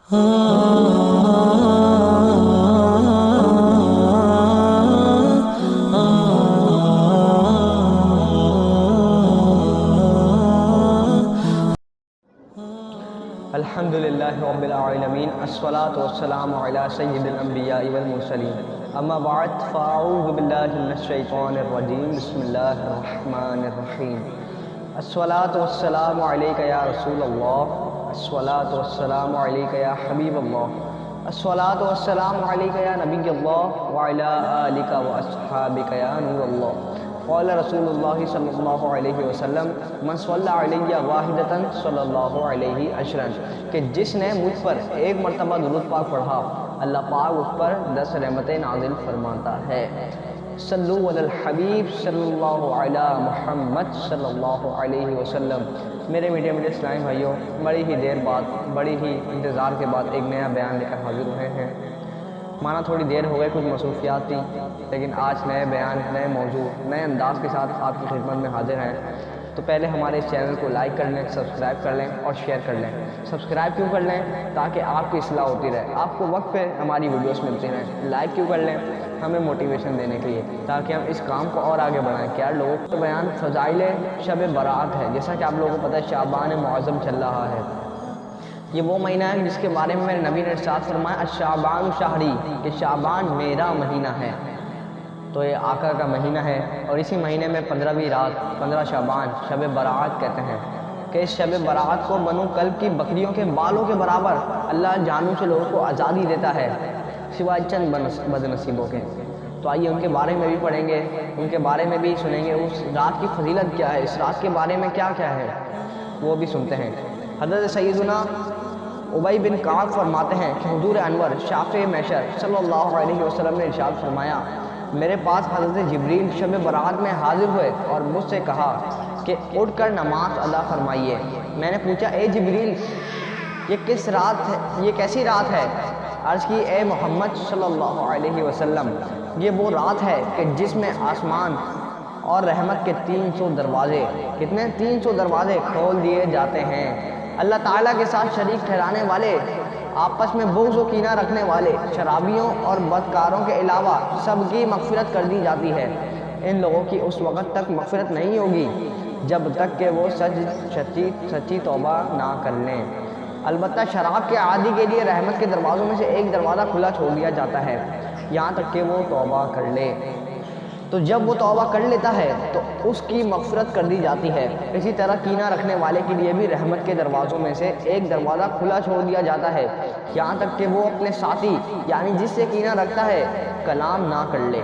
الحمدللہ رب العالمین الصلاۃ والسلام علی سید الانبیاء والمرسلین اما بعد فاعوذ باللہ من الشیطان الرجیم بسم اللہ الرحمن الرحیم الصلاۃ والسلام علیک یا رسول اللہ الصلاۃ والسلام علیک یا حبیب اللہ الصلاۃ والسلام علیک یا نبی اللہ وعلی آلک واصحابک یا نور اللہ قال رسول اللہ صلی اللہ علیہ وسلم من صلی علیہ واحدۃ صلی اللہ علیہ عشرا، کہ جس نے مجھ پر ایک مرتبہ درود پاک پڑھا اللہ پاک اس پر 10 رحمتیں نازل فرماتا ہے۔ صلو علی الحبیب صلی اللہ علی محمد صلی اللہ علیہ وسلم۔ میرے میٹھے میٹھے اسلامی بھائیوں، بڑی ہی دیر بعد، بڑی ہی انتظار کے بعد ایک نیا بیان لے کر حاضر ہوئے ہیں۔ مانا تھوڑی دیر ہو گئی، کچھ مصروفیات تھیں، لیکن آج نئے بیان، نئے موضوع، نئے انداز کے ساتھ آپ کی خدمت میں حاضر ہیں۔ تو پہلے ہمارے اس چینل کو لائک کر لیں، سبسکرائب کر لیں اور شیئر کر لیں۔ سبسکرائب کیوں کر لیں؟ تاکہ آپ کی اصلاح ہوتی رہے، آپ کو وقت پہ ہماری ویڈیوز ملتی رہیں۔ لائک کیوں کر لیں؟ ہمیں موٹیویشن دینے کے لیے، تاکہ ہم اس کام کو اور آگے بڑھائیں۔ کیا لوگوں کو بیان فضائل شب برات ہے، جیسا کہ آپ لوگوں کو پتہ ہے شعبان معظم چل رہا ہے۔ یہ وہ مہینہ ہے جس کے بارے میں میرے نبی نے ارشاد فرمایا الشعبان شہری، کہ شعبان میرا مہینہ ہے۔ تو یہ آقا کا مہینہ ہے، اور اسی مہینے میں 15ویں رات، 15 شعبان، شب برات کہتے ہیں، کہ اس شب برات کو بنو کلب کی بکریوں کے بالوں کے برابر اللہ جانوں سے لوگوں کو آزادی دیتا ہے، سوائے چند بد نصیبوں کے۔ تو آئیے ان کے بارے میں بھی پڑھیں گے، ان کے بارے میں بھی سنیں گے، اس رات کی فضیلت کیا ہے، اس رات کے بارے میں کیا کیا ہے، وہ بھی سنتے ہیں۔ حضرت سیدنا ابی بن کعب فرماتے ہیں کہ حضور انور شافع محشر صلی اللہ علیہ وسلم نے ارشاد فرمایا، میرے پاس حضرت جبریل شب برات میں حاضر ہوئے اور مجھ سے کہا کہ اٹھ کر نماز ادا فرمائیے۔ میں نے پوچھا اے جبریل، یہ کس رات ہے، یہ کیسی رات ہے؟ عرض کی اے محمد صلی اللہ علیہ وسلم، یہ وہ رات ہے کہ جس میں آسمان اور رحمت کے 300 دروازے، کتنے 300 دروازے کھول دیے جاتے ہیں۔ اللہ تعالیٰ کے ساتھ شریک ٹھہرانے والے، آپس میں بغض و کینہ رکھنے والے، شرابیوں اور بدکاروں کے علاوہ سب کی مغفرت کر دی جاتی ہے۔ ان لوگوں کی اس وقت تک مغفرت نہیں ہوگی جب تک کہ وہ سچی توبہ نہ کر لیں۔ البتہ شراب کے عادی کے لیے رحمت کے دروازوں میں سے ایک دروازہ کھلا چھوڑ دیا جاتا ہے، یہاں تک کہ وہ توبہ کر لے۔ تو جب وہ توبہ کر لیتا ہے تو اس کی مغفرت کر دی جاتی ہے۔ اسی طرح کینہ رکھنے والے کے لیے بھی رحمت کے دروازوں میں سے ایک دروازہ کھلا چھوڑ دیا جاتا ہے، یہاں تک کہ وہ اپنے ساتھی یعنی جس سے کینہ رکھتا ہے کلام نہ کر لے۔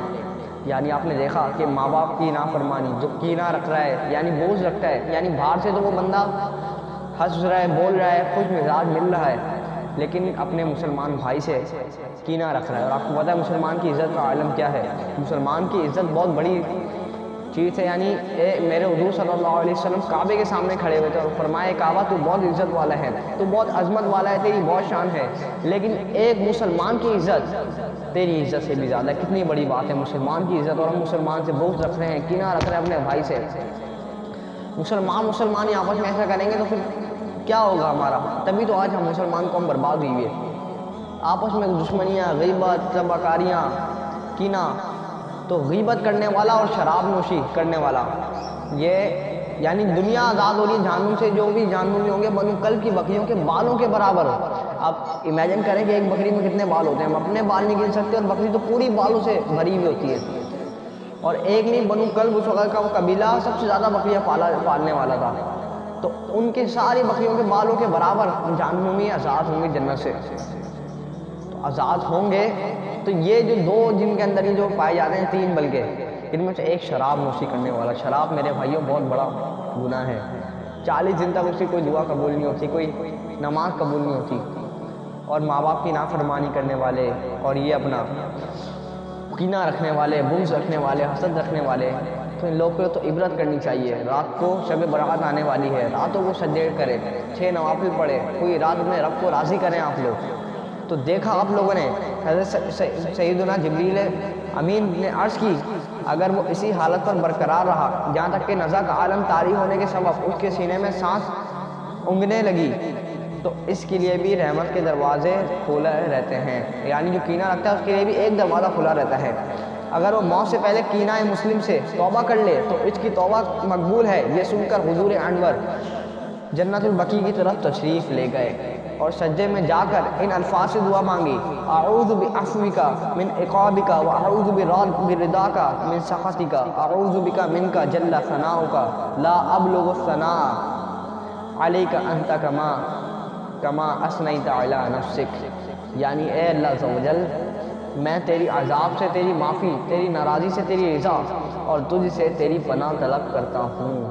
یعنی آپ نے دیکھا کہ ماں باپ کی نافرمانی، جو کینہ رکھ رہا ہے یعنی بغض رکھتا ہے، یعنی باہر سے تو وہ بندہ ہنس رہا ہے، بول رہا ہے، خوش مزاج مل رہا ہے، لیکن اپنے مسلمان بھائی سے کینہ رکھ رہا ہے۔ اور آپ کو پتہ ہے مسلمان کی عزت کا عالم کیا ہے؟ مسلمان کی عزت بہت بڑی چیز ہے۔ یعنی میرے حضور صلی اللہ علیہ وسلم کعبے کے سامنے کھڑے ہوئے تھے اور فرمایا کعبہ تو بہت عزت والا ہے، تو بہت عظمت والا ہے، تیری بہت شان ہے، لیکن ایک مسلمان کی عزت تیری عزت سے بھی زیادہ ہے۔ کتنی بڑی بات ہے مسلمان کی عزت، اور ہم مسلمان سے بغض رکھ رہے ہیں، کینہ رکھ رہے ہیں اپنے بھائی سے۔ مسلمان ہی آپس میں ایسا کریں گے تو پھر کیا ہوگا ہمارا؟ تبھی تو آج ہم مسلمان قوم برباد ہوئی ہے۔ آپس میں دشمنیاں، غیبت، تباکاریاں، کینہ۔ تو غیبت کرنے والا اور شراب نوشی کرنے والا، یہ یعنی دنیا آزاد ہو رہی ہے جہنم سے، جو بھی جہنمی ہوں گے بنو کلب کی بکریوں کے بالوں کے برابر۔ آپ امیجن کریں کہ ایک بکری میں کتنے بال ہوتے ہیں، ہم اپنے بال نہیں گن سکتے، اور بکری تو پوری بالوں سے بھری ہوئی ہوتی ہے۔ اور ایک نہیں، بنو کلب اس وقت کا وہ قبیلہ سب سے زیادہ بکریاں پالنے والا تھا، تو ان کی ساری بکریوں کے بالوں کے برابر جہنمی آزاد ہوں گے جنت سے۔ تو آزاد ہوں گے تو یہ جو دو جن کے اندر ہی جو پائے جاتے ہیں، 3 بلکہ ان میں سے ایک شراب نوشی کرنے والا۔ شراب میرے بھائیوں بہت بڑا گناہ ہے، 40 دن تک اس کی کوئی دعا قبول نہیں ہوتی، کوئی نماز قبول نہیں ہوتی۔ اور ماں باپ کی نافرمانی کرنے والے، اور یہ اپنا کینہ رکھنے والے، بغض رکھنے والے، حسد رکھنے والے، تو ان لوگوں کو تو عبرت کرنی چاہیے۔ رات کو شب برات آنے والی ہے، راتوں کو سجدے کرے، 6 نوافل پڑھے، کوئی رات اپنے رب کو راضی کریں آپ لوگ۔ تو دیکھا آپ لوگوں نے حضرت سیدنا جبریل امین نے عرض کی، اگر وہ اسی حالت پر برقرار رہا جہاں تک کہ نزع کا عالم طاری ہونے کے سبب اس کے سینے میں سانس اونگنے لگی، تو اس کے لیے بھی رحمت کے دروازے کھلے رہتے ہیں، یعنی جو کینہ رکھتا ہے اس کے لیے بھی ایک دروازہ کھلا رہتا ہے۔ اگر وہ موت سے پہلے کینہ مسلم سے توبہ کر لے تو اس کی توبہ مقبول ہے۔ یہ سن کر حضور انور جنت البقیع کی طرف تشریف لے گئے اور سجدے میں جا کر ان الفاظ سے دعا مانگی: اعوذ بعفوک من عقابک واعوذ برضاک من سخطک، اعوذ بک منک جل ثناؤک لا ابلغ الثناء علیک انت کما اثنیت علی نفسک۔ یعنی اے اللہ عز و جل، میں تیری عذاب سے تیری معافی، تیری ناراضی سے تیری رضا اور تجھ سے تیری پناہ طلب کرتا ہوں۔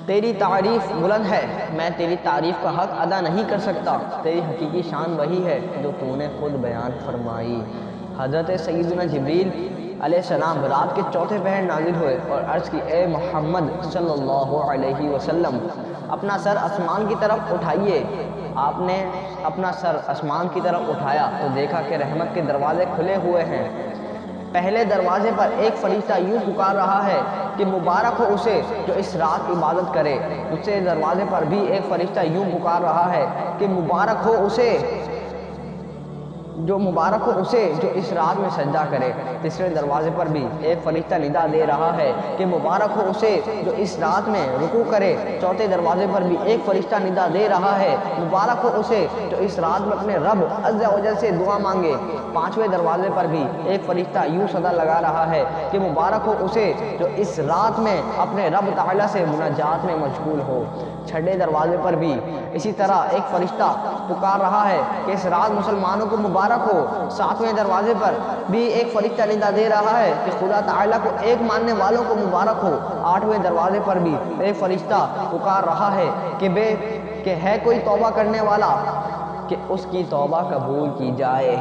تیری تعریف بلند ہے، میں تیری تعریف کا حق ادا نہیں کر سکتا۔ تیری حقیقی شان وہی ہے جو تو نے خود بیان فرمائی۔ حضرت سیدنا جبریل علیہ السلام رات کے چوتھے پہر نازل ہوئے اور عرض کی: اے محمد صلی اللہ علیہ وسلم، اپنا سر آسمان کی طرف اٹھائیے۔ آپ نے اپنا سر آسمان کی طرف اٹھایا تو دیکھا کہ رحمت کے دروازے کھلے ہوئے ہیں۔ پہلے دروازے پر ایک فرشتہ یوں پکار رہا ہے کہ مبارک ہو اسے جو اس رات عبادت کرے۔ دوسرے دروازے پر بھی ایک فرشتہ یوں پکار رہا ہے کہ مبارک ہو اسے جو اس رات میں سجدہ کرے۔ تیسرے دروازے پر بھی ایک فرشتہ ندا دے رہا ہے کہ مبارک ہو اسے جو اس رات میں رکوع کرے۔ چوتھے دروازے پر بھی ایک فرشتہ ندا دے رہا ہے: مبارک ہو اسے جو اس رات میں اپنے رب عز و جل سے دعا مانگے۔ پانچویں دروازے پر بھی ایک فرشتہ یوں صدا لگا رہا ہے کہ مبارک ہو اسے جو اس رات میں اپنے رب تعالیٰ سے مناجات میں مشغول ہو۔ چھٹے دروازے پر بھی اسی طرح ایک فرشتہ پکار رہا ہے کہ اس رات مسلمانوں کو مبارک ہو۔ ساتویں دروازے پر بھی ایک فرشتہ ندا دے رہا ہے کہ خدا تعالیٰ کو ایک ماننے والوں کو مبارک ہو۔ آٹھویں دروازے پر بھی ایک فرشتہ پکار رہا ہے کہ ہے کوئی توبہ کرنے والا کہ اس کی توبہ قبول کی جائے۔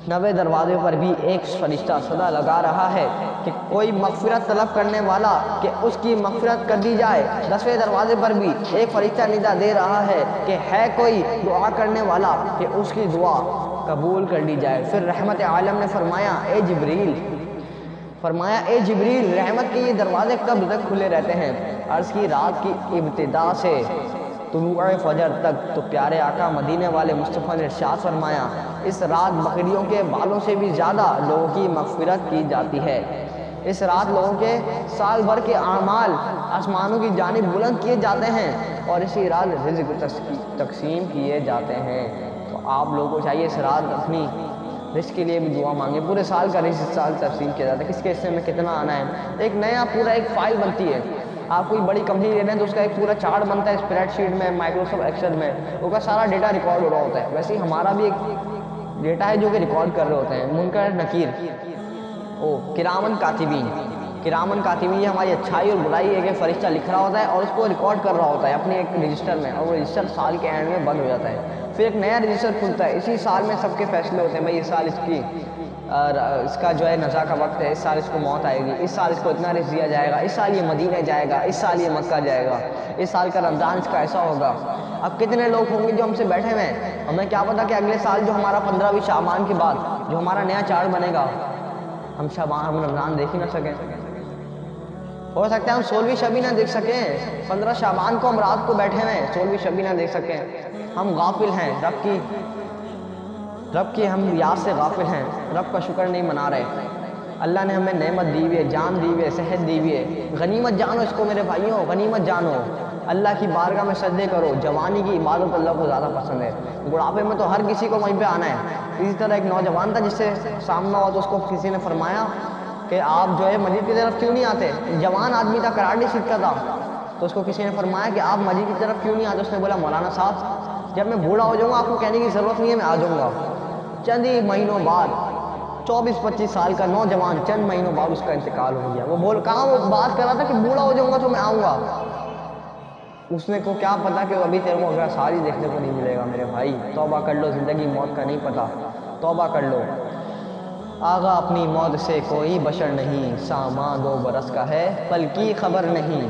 نویں دروازے پر بھی ایک فرشتہ صدا لگا رہا ہے کہ کوئی مغفرت طلب کرنے والا کہ اس کی مغفرت کر دی جائے۔ 10ویں دروازے پر بھی ایک فرشتہ ندا دے رہا ہے کہ ہے کوئی دعا کرنے والا کہ اس کی دعا قبول کر لی جائے۔ پھر رحمت عالم نے فرمایا: اے جبریل، رحمت کے یہ دروازے کب تک کھلے رہتے ہیں؟ عرض کی: رات کی ابتدا سے طلوع فجر تک۔ تو پیارے آقا مدینے والے مصطفیٰ نے ارشاد فرمایا: اس رات بکریوں کے بالوں سے بھی زیادہ لوگوں کی مغفرت کی جاتی ہے۔ اس رات لوگوں کے سال بھر کے اعمال آسمانوں کی جانب بلند کیے جاتے ہیں اور اسی رات رزق تقسیم کیے جاتے ہیں۔ تو آپ لوگوں کو چاہیے اس رات اپنی رزق کے لیے بھی دعا مانگے۔ پورے سال کا رزق اس سال تقسیم کیا جاتا ہے، کس کے حصے میں کتنا آنا ہے۔ ایک نیا پورا ایک فائل بنتی ہے۔ آپ کوئی بڑی کمپنی لے رہے ہیں تو اس کا ایک پورا چارٹ بنتا ہے اسپریڈ شیٹ میں، مائکروسافٹ ایکسل میں، اس کا سارا ڈیٹا ریکارڈ ہو رہا ہوتا ہے۔ ویسے ہی ہمارا بھی ایک ڈیٹا ہے جو کہ ریکارڈ کر رہے ہوتے ہیں۔ منکر نکیر، کرامن کاتبین یہ ہماری اچھائی اور برائی ایک فرشتہ لکھ رہا ہوتا ہے اور اس کو ریکارڈ کر رہا ہوتا ہے اپنے ایک رجسٹر میں، اور وہ رجسٹر سال کے اینڈ میں بند ہو جاتا ہے۔ پھر ایک نیا رجسٹر کھلتا ہے، اسی سال میں سب کے فیصلے ہوتے ہیں، بھائی اس سال اس کا جو ہے نزا کا وقت ہے، اس سال اس کو موت آئے گی، اس سال اس کو اتنا رزق دیا جائے گا، اس سال یہ مدینہ جائے گا، اس سال یہ مکہ جائے گا، اس سال کا رمضان اس کا ایسا ہوگا۔ اب کتنے لوگ ہوں گے جو ہم سے بیٹھے ہوئے ہیں، ہمیں کیا پتا کہ اگلے سال جو ہمارا 15ویں شعبان کے بعد جو ہمارا نیا چارٹ بنے گا، ہم رمضان دیکھ ہی نہ سکیں۔ ہو سکتا ہے ہم 16ویں شبی نہ دیکھ سکیں، 15 شعبان کو ہم رات کو بیٹھے ہوئے ہیں، 16ویں شبی نہ دیکھ سکیں۔ ہم غافل ہیں، رب کی ہم یاد سے غافل ہیں، رب کا شکر نہیں منا رہے۔ اللہ نے ہمیں نعمت دی ہوئی ہے، جان دی ہوئی ہے، صحت دی ہوئی ہے، غنیمت جانو اس کو میرے بھائیوں، غنیمت جانو۔ اللہ کی بارگاہ میں سجدے کرو، جوانی کی عبادت اللہ کو زیادہ پسند ہے۔ بڑھاپے میں تو ہر کسی کو وہیں پہ آنا ہے۔ اسی طرح ایک نوجوان تھا جس سے سامنا ہوا تو اس کو کسی نے فرمایا کہ آپ جو ہے مسجد کی طرف کیوں نہیں آتے؟ جوان آدمی تھا، کراٹے سیکھتا تھا، تو اس کو کسی نے فرمایا کہ آپ مسجد کی طرف کیوں نہیں آتے؟ اس نے بولا: مولانا صاحب، جب میں بوڑھا ہو جاؤں گا آپ کو کہنے کی ضرورت نہیں ہے، میں آ جاؤں گا۔ چند ہی مہینوں بعد 24-25 سال کا نوجوان چند مہینوں بعد اس کا انتقال ہو گیا۔ وہ کہاں وہ بات کر رہا تھا کہ بوڑھا ہو جاؤں گا تو میں آؤں گا، اس نے کو کیا پتا کہ ابھی تیرے کو اگلا سال ہی دیکھنے کو نہیں ملے گا۔ میرے بھائی توبہ کر لو، زندگی موت کا نہیں پتا، توبہ کر لو۔ آغا اپنی موت سے کوئی بشر نہیں، سامان 2 برس کا ہے پل کی خبر نہیں۔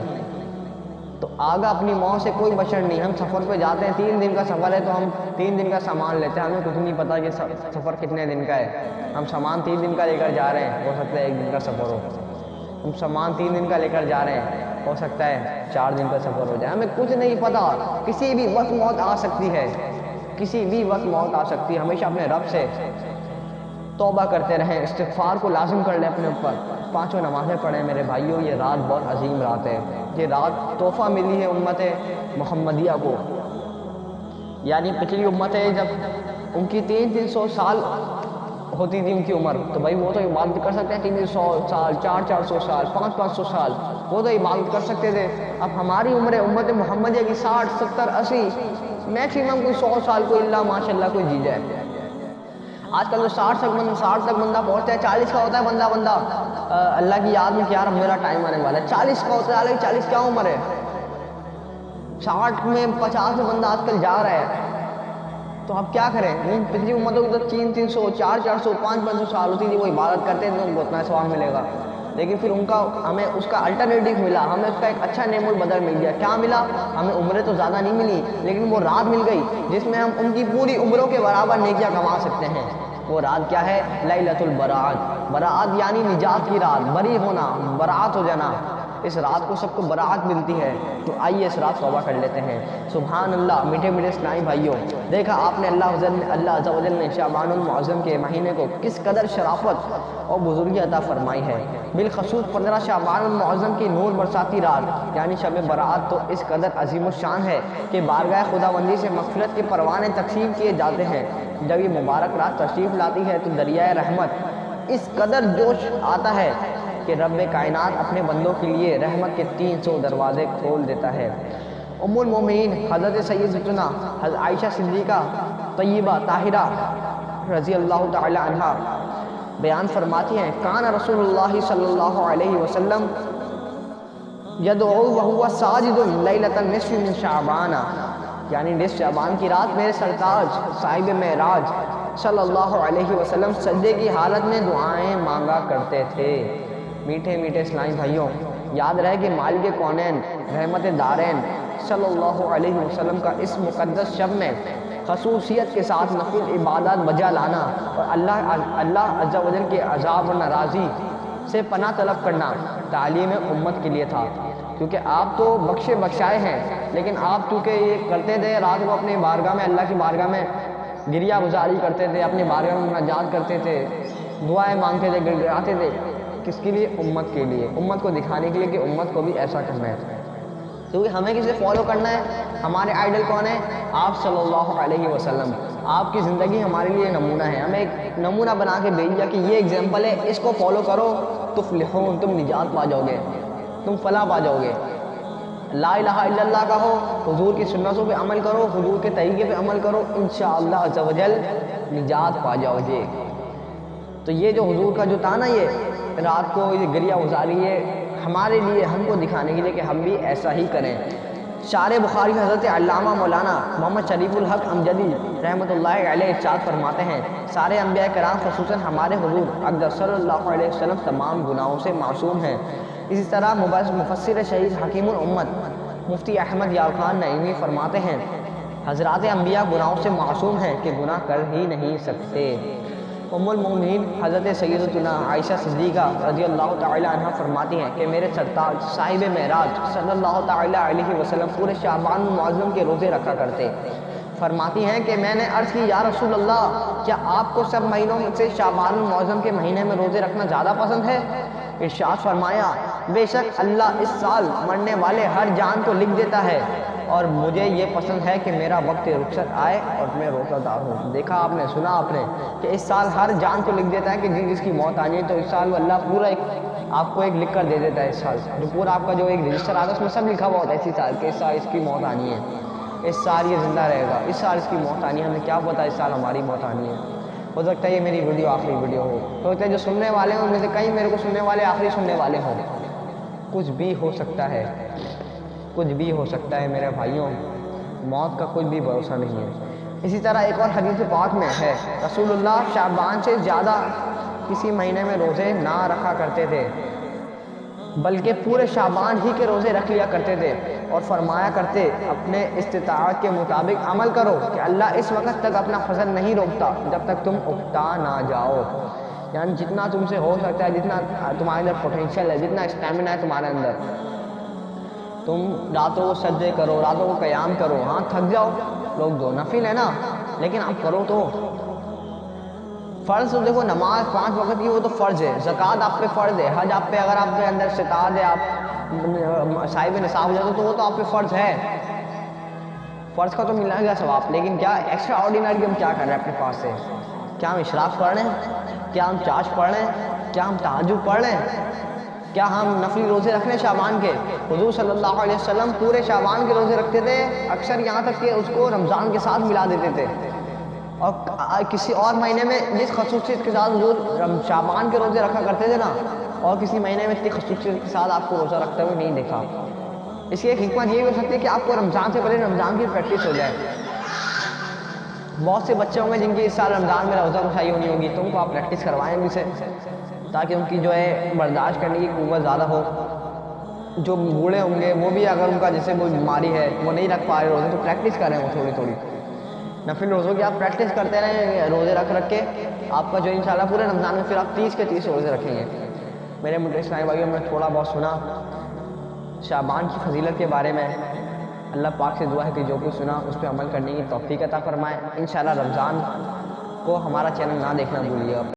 تو آگا اپنی موت سے کوئی بشر نہیں۔ ہم سفر پہ جاتے ہیں، 3 دن کا سفر ہے تو ہم 3 دن کا سامان لیتے ہیں، ہمیں کچھ نہیں پتا کہ سفر کتنے دن کا ہے۔ ہم سامان 3 دن کا لے کر جا رہے ہیں، ہو سکتا ہے 1 دن کا سفر ہو۔ ہم سامان 3 دن کا لے کر جا رہے ہیں، ہو سکتا ہے 4 دن کا سفر ہو جائے، ہمیں کچھ نہیں پتا، کسی بھی وقت موت آ سکتی ہے، کسی بھی وقت موت آ سکتی ہے۔ ہمیشہ اپنے رب سے توبہ کرتے رہیں، استغفار کو لازم کر لیں اپنے اوپر، 5 نمازیں پڑھیں میرے بھائیوں۔ یہ رات بہت عظیم رات ہے، یہ رات تحفہ ملی ہے امت محمدیہ کو، یعنی پچھلی امتیں جب ان کی 300 سال ہوتی تھی ان کی عمر، تو بھائی وہ تو عبادت کر سکتے ہیں 300 سال، 400 سال، 500 سال، وہ تو عبادت کر سکتے تھے۔ اب ہماری عمر امت محمدیہ کی 60 70 80، میکسیمم کوئی 100 سال، کوئی اللہ ماشاء اللہ کوئی جی جائے۔ آج کل تو 60 تک بندہ پہنچتا ہے، 40 کا ہوتا ہے بندہ اللہ کی یاد میں کہ یار میرا ٹائم آنے والا ہے، 40 کا ہوتا ہے، 40 کیا عمر ہے، 60 میں 50 میں بندہ آج کل جا رہا ہے۔ تو اب کیا کریں؟ پچھلی امتوں کی تو 300 400 500 سال ہوتی تھی، وہ عبادت کرتے تھے، ان کو اتنا ثواب ملے گا، لیکن پھر ہمیں اس کا الٹرنیٹیو ملا، ہمیں اس کا ایک اچھا نعم البدل مل گیا۔ کیا ملا؟ ہمیں عمریں تو زیادہ نہیں ملی، لیکن وہ رات مل گئی جس میں ہم ان کی پوری عمروں کے برابر نیکیاں کما سکتے ہیں۔ وہ رات کیا ہے؟ لیلۃ البراءت، براءت یعنی نجات کی رات، بری ہونا، براءت ہو جانا۔ اس رات کو سب کو براعت ملتی ہے، تو آئیے اس رات توبہ کر لیتے ہیں۔ سبحان اللہ، میٹھے میٹھے اسلامی بھائیوں، دیکھا آپ نے اللہ عز و جل نے شعبان المعظم کے مہینے کو کس قدر شرافت اور بزرگی عطا فرمائی ہے۔ بالخصوص 15 شعبان المعظم کی نور برساتی رات یعنی شب براعت تو اس قدر عظیم الشان ہے کہ بارگاہ خداوندی سے مغفرت کے پروانے تقسیم کیے جاتے ہیں۔ جب یہ مبارک رات تشریف لاتی ہے تو دریائے رحمت اس قدر جوش آتا ہے کہ رب کائنات اپنے بندوں کے لیے رحمت کے 300 دروازے کھول دیتا ہے۔ ام المومنین حضرت سیدتنا حضرت عائشہ صدیقہ طیبہ طاہرہ رضی اللہ تعالی عنہ بیان فرماتی ہیں، کان رسول اللہ صلی اللہ علیہ وسلم یدعو وہو ساجد لیلۃ النصف من شعبان، یعنی نصف شعبان کی رات میرے سرتاج صاحب معراج صلی اللہ علیہ وسلم سجدے کی حالت میں دعائیں مانگا کرتے تھے۔ میٹھے میٹھے اسلامی بھائیوں، یاد رہے کہ مالک کونین رحمت دارین صلی اللہ علیہ وسلم کا اس مقدس شب میں خصوصیت کے ساتھ نفل عبادات بجا لانا اور اللہ عز و جل کے عذاب و ناراضی سے پناہ طلب کرنا تعلیم امت کے لیے تھا، کیونکہ آپ تو بخشے بخشائے ہیں، لیکن آپ چونکہ یہ کرتے تھے رات کو اپنی بارگاہ میں، اللہ کی بارگاہ میں گریہ گزاری کرتے تھے، اپنی بارگاہ میں مناجات کرتے تھے، دعائیں مانگتے تھے، گڑگڑاتے تھے، کس کے لیے؟ امت کے لیے، امت کو دکھانے کے لیے کہ امت کو بھی ایسا کرنا ہے۔ کیونکہ ہمیں کسے فالو کرنا ہے؟ ہمارے آئیڈل کون ہے؟ آپ صلی اللہ علیہ وسلم۔ آپ کی زندگی ہمارے لیے نمونہ ہے، ہمیں ایک نمونہ بنا کے بھیج دیا کہ یہ ایگزامپل ہے، اس کو فالو کرو تفلحون، تم نجات پا جاؤ گے، تم فلاح پا جاؤ گے۔ لا الہ الا اللہ کہو، حضور کی سنتوں پہ عمل کرو، حضور کے طریقے پہ عمل کرو، انشاءاللہ عز و جل نجات پا جاؤ گے۔ تو یہ جو حضور کا جو تھا نا، یہ رات کو یہ گریہ گزاری ہے ہمارے لیے، ہم کو دکھانے کے لیے کہ ہم بھی ایسا ہی کریں۔ شارح بخاری حضرت علامہ مولانا محمد شریف الحق امجدی رحمۃ اللہ علیہ ارشاد فرماتے ہیں، سارے انبیاء کرام خصوصاً ہمارے حضور اقدس صلی اللہ علیہ وسلم تمام گناہوں سے معصوم ہیں۔ اسی طرح مفسر شہید حکیم الامت مفتی احمد یار خان نعیمی فرماتے ہیں، حضرات انبیاء گناہوں سے معصوم ہیں کہ گناہ کر ہی نہیں سکتے۔ ام المومنین حضرت سیدتنا عائشہ صدیقہ رضی اللہ تعالی عنہ فرماتی ہیں کہ میرے سرتاج صاحب معراج صلی اللہ تعالی علیہ وسلم پورے شعبان المعظم کے روزے رکھا کرتے۔ فرماتی ہیں کہ میں نے عرض کی، یا رسول اللہ، کیا آپ کو سب مہینوں سے شعبان المعظم کے مہینے میں روزے رکھنا زیادہ پسند ہے؟ ارشاد فرمایا، بے شک اللہ اس سال مرنے والے ہر جان کو لکھ دیتا ہے، اور مجھے یہ پسند ہے کہ میرا وقت رخصت آئے اور میں روزہ دار ہوں۔ دیکھا آپ نے، سنا آپ نے کہ اس سال ہر جان کو لکھ دیتا ہے کہ جس کی موت آنی ہے، تو اس سال اللہ پورا آپ کو ایک لکھ کر دے دیتا ہے۔ اس سال جو پورا آپ کا جو ایک رجسٹر آتا ہے اس میں سب لکھا ہوا ہوتا ہے اسی سال کہ اس سال اس کی موت آنی ہے، اس سال یہ زندہ رہے گا، اس سال اس کی موت آنی ہے، ہمیں کیا پتا اس سال ہماری موت آنی ہے۔ ہو سکتا ہے یہ میری ویڈیو آخری ویڈیو ہو سکتا ہے جو سننے والے ہیں ان میں سے کئی میرے کو سننے والے آخری سننے والے ہوں، کچھ بھی ہو سکتا ہے، کچھ بھی ہو سکتا ہے میرے بھائیوں، موت کا کوئی بھی بھروسہ نہیں ہے۔ اسی طرح ایک اور حدیث پاک میں ہے، رسول اللہ شعبان سے زیادہ کسی مہینے میں روزے نہ رکھا کرتے تھے، بلکہ پورے شعبان ہی کے روزے رکھ لیا کرتے تھے، اور فرمایا کرتے اپنے استطاعت کے مطابق عمل کرو کہ اللہ اس وقت تک اپنا فضل نہیں روکتا جب تک تم اکتا نہ جاؤ۔ یعنی جتنا تم سے ہو سکتا ہے، جتنا تمہارے اندر پوٹینشیل ہے، جتنا اسٹیمنا ہے تمہارے اندر، تم راتوں کو سجدے کرو، راتوں کو قیام کرو، ہاں تھک جاؤ لوگ دو، نفل ہے نا، لیکن آپ کرو تو۔ فرض دیکھو نماز 5 وقت کی وہ تو فرض ہے، زکوٰۃ آپ پہ فرض ہے، حج آپ پہ اگر آپ کے اندر استطاعت ہے، آپ صاحب نصاب ہو جاتے تو وہ تو آپ پہ فرض ہے، فرض کا تو ملنا گیا ثواب، لیکن کیا ایکسٹرا آرڈینری ہم کیا کر رہے ہیں اپنے پاس سے؟ کیا ہم اشراق پڑھ رہے ہیں؟ کیا ہم چاش پڑھ رہے ہیں؟ کیا ہم تہجد پڑھ رہے ہیں؟ کیا ہم نفلی روزے رکھ رہے ہیں شعبان کے؟ حضور صلی اللہ علیہ وسلم پورے شعبان کے روزے رکھتے تھے، اکثر یہاں تک کہ اس کو رمضان کے ساتھ ملا دیتے تھے، اور کسی اور مہینے میں جس خصوصیت کے ساتھ حضور شعبان کے روزے رکھا کرتے تھے نا، اور کسی مہینے میں اتنی خصوصیت کے ساتھ آپ کو روزہ رکھتے ہوئے نہیں دیکھا۔ اس کی ایک حکمت یہ ہو سکتی ہے کہ آپ کو رمضان سے پہلے رمضان کی پریکٹس ہو جائے۔ بہت سے بچے ہوں گے جن کی اس سال رمضان میں روزہ رسائی ہونی ہوگی، تو ان کو آپ پریکٹس کروائیں ان سے، تاکہ ان کی جو ہے برداشت کرنے کی قوت زیادہ ہو۔ جو بوڑھے ہوں گے وہ بھی اگر ان کا جیسے کوئی بیماری ہے وہ نہیں رکھ پا رہے روزے، تو پریکٹس کریں وہ تھوڑی تھوڑی نفل روزوں کی، آپ پریکٹس کرتے رہیں روزے رکھ کے، آپ کا جو انشاءاللہ پورے رمضان میں پھر آپ 30 کے 30 روزے رکھیں گے۔ میرے مجھے اسلامی بھائیوں، میں تھوڑا بہت سنا شعبان کی فضیلت کے بارے میں، اللہ پاک سے دعا ہے کہ جو کچھ سنا اس پہ عمل کرنے کی توفیق عطا فرمائے۔ انشاءاللہ رمضان کو ہمارا چینل نہ دیکھنا بھولیے۔